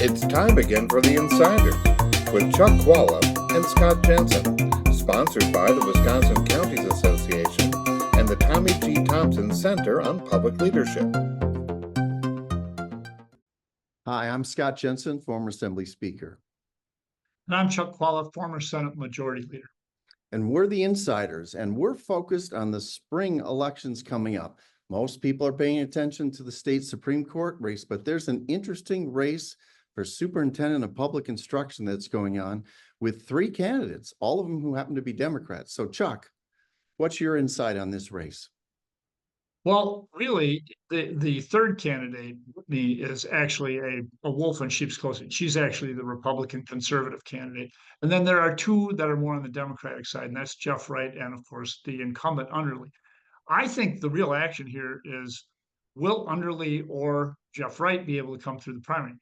It's time again for the Insiders with Chuck Chvala and Scott Jensen, sponsored by the Wisconsin Counties Association and the Tommy G. Thompson Center on Public Leadership. Hi, I'm Scott Jensen, former Assembly Speaker. And I'm Chuck Chvala, former Senate Majority Leader. And we're the Insiders, and we're focused on the spring elections coming up. Most people are paying attention to the state Supreme Court race, but there's an interesting race for Superintendent of Public Instruction that's going on with three candidates, all of them who happen to be Democrats. So Chuck, what's your insight on this race? Well, really, the third candidate, Brittany, is actually a wolf in sheep's clothing. She's actually the Republican conservative candidate. And then there are two that are more on the Democratic side, and that's Jeff Wright and, of course, the incumbent Underly. I think the real action here is, will Underly or Jeff Wright be able to come through the primary?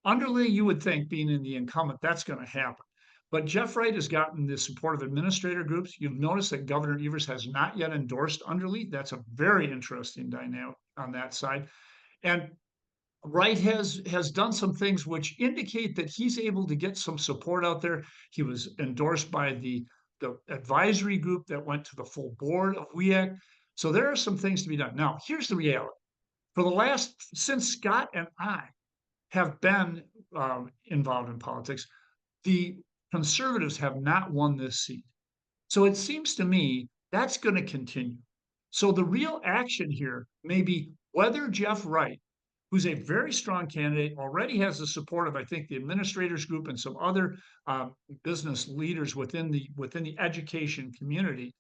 Underly, you would think, being in the incumbent, that's going to happen. But Jeff Wright has gotten the support of administrator groups. You've noticed that Governor Evers has not yet endorsed Underly. That's a very interesting dynamic on that side. And Wright has done some things which indicate that he's able to get some support out there. He was endorsed by the advisory group that went to the full board of WEAC. So there are some things to be done. Now, here's the reality. Since Scott and I have been involved in politics, the conservatives have not won this seat. So it seems to me that's going to continue. So the real action here may be whether Jeff Wright, who's a very strong candidate, already has the support of, I think, the administrators group and some other business leaders within the education community,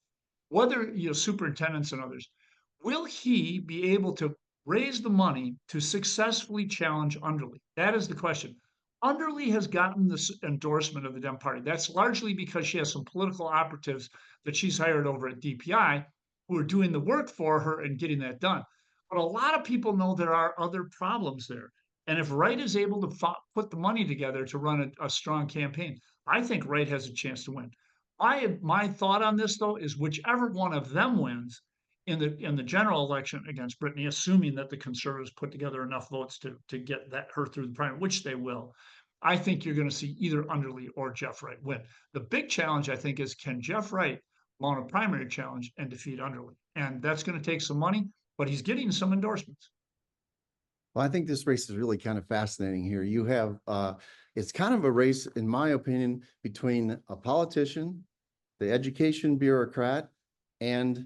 whether superintendents and others, will he be able to raise the money to successfully challenge Underly? That is the question. Underly has gotten this endorsement of the Dem Party. That's largely because she has some political operatives that she's hired over at DPI who are doing the work for her and getting that done. But a lot of people know there are other problems there. And if Wright is able to put the money together to run a strong campaign, I think Wright has a chance to win. My thought on this, though, is whichever one of them wins in the general election against Brittany, assuming that the conservatives put together enough votes to get her through the primary, which they will, I think you're going to see either Underly or Jeff Wright win. The big challenge, I think, is can Jeff Wright mount a primary challenge and defeat Underly? And that's going to take some money, but he's getting some endorsements. Well, I think this race is really kind of fascinating here. You have, it's kind of a race, in my opinion, between a politician, the education bureaucrat, and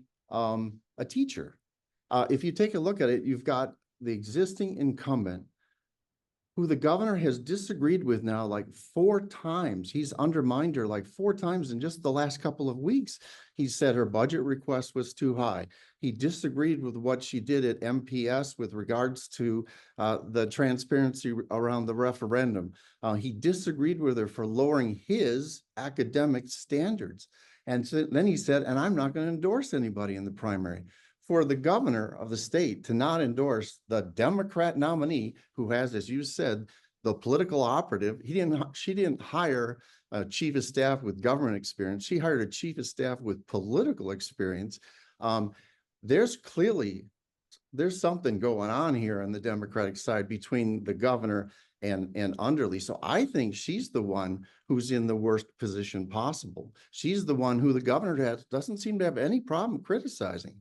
a teacher. If you take a look at it, you've got the existing incumbent who the governor has disagreed with now like 4 times. He's undermined her like 4 times in just the last couple of weeks. He said her budget request was too high. He disagreed with what she did at MPS with regards to the transparency around the referendum. He disagreed with her for lowering his academic standards. And so then he said, and I'm not going to endorse anybody in the primary. For the governor of the state to not endorse the Democrat nominee who has, as you said, the political operative, she didn't hire a chief of staff with government experience. She hired a chief of staff with political experience. There's something going on here on the Democratic side between the governor and Underly. So I think she's the one who's in the worst position possible. She's the one who the governor doesn't seem to have any problem criticizing.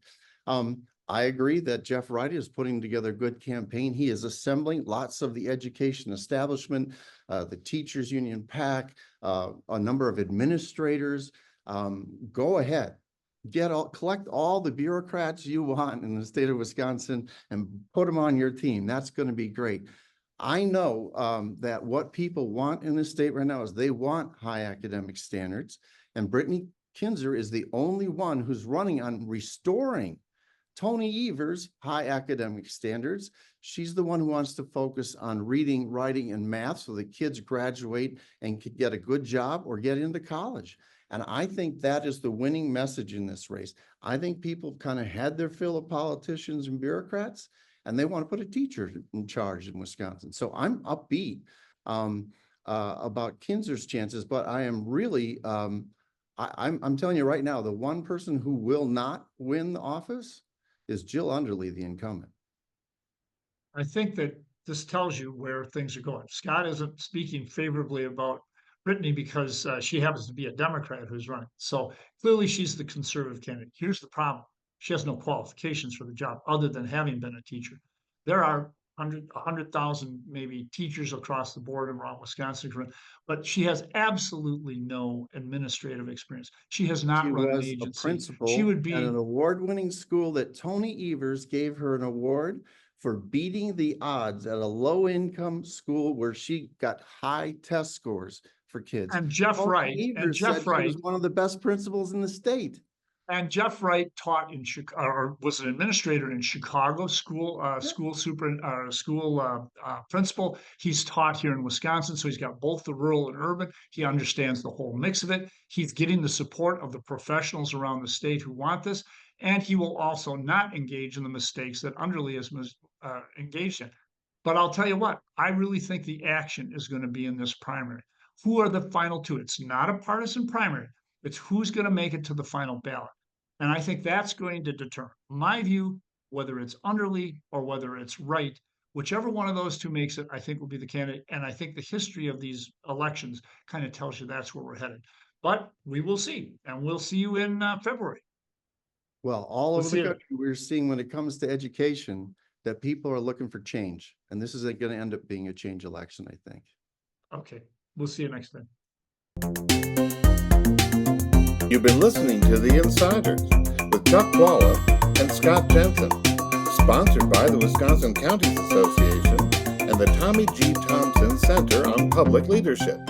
I agree that Jeff Wright is putting together a good campaign. He is assembling lots of the education establishment, the teachers union PAC, a number of administrators. Go ahead, collect all the bureaucrats you want in the state of Wisconsin and put them on your team. That's going to be great. I know that what people want in this state right now is they want high academic standards, and Brittany Kinser is the only one who's running on restoring Tony Evers' high academic standards. She's the one who wants to focus on reading, writing, and math so the kids graduate and can get a good job or get into college. And I think that is the winning message in this race. I think people kind of had their fill of politicians and bureaucrats, and they want to put a teacher in charge in Wisconsin. So I'm upbeat about Kinser's chances, but I am really, I'm telling you right now, the one person who will not win the office is Jill Underly, the incumbent. I think that this tells you where things are going. Scott isn't speaking favorably about Brittany because she happens to be a Democrat who's running. So clearly she's the conservative candidate. Here's the problem. She has no qualifications for the job other than having been a teacher. There are 100,000 maybe teachers across the board around Wisconsin, but she has absolutely no administrative experience. She has not She run an was a agency. She principal would at be, an award-winning school that Tony Evers gave her an award for beating the odds at a low-income school where she got high test scores for kids. and Jeff Tony Wright, and Evers said Jeff she Wright, was one of the best principals in the state. and Jeff Wright taught in Chicago, or was an administrator in Chicago, school principal. He's taught here in Wisconsin, so he's got both the rural and urban. He understands the whole mix of it. He's getting the support of the professionals around the state who want this, and he will also not engage in the mistakes that Underly is engaged in. But I'll tell you what, I really think the action is going to be in this primary. Who are the final two? It's not a partisan primary. It's who's going to make it to the final ballot. And I think that's going to determine, my view, whether it's Underly or whether it's Wright, whichever one of those two makes it, I think will be the candidate. And I think the history of these elections kind of tells you that's where we're headed. But we will see, and we'll see you in February. Well, all We'll over see the it. country, we're seeing when it comes to education that people are looking for change. And this is going to end up being a change election, I think. Okay, we'll see you next time. You've been listening to The Insiders with Chuck Chvala and Scott Jensen, sponsored by the Wisconsin Counties Association and the Tommy G. Thompson Center on Public Leadership.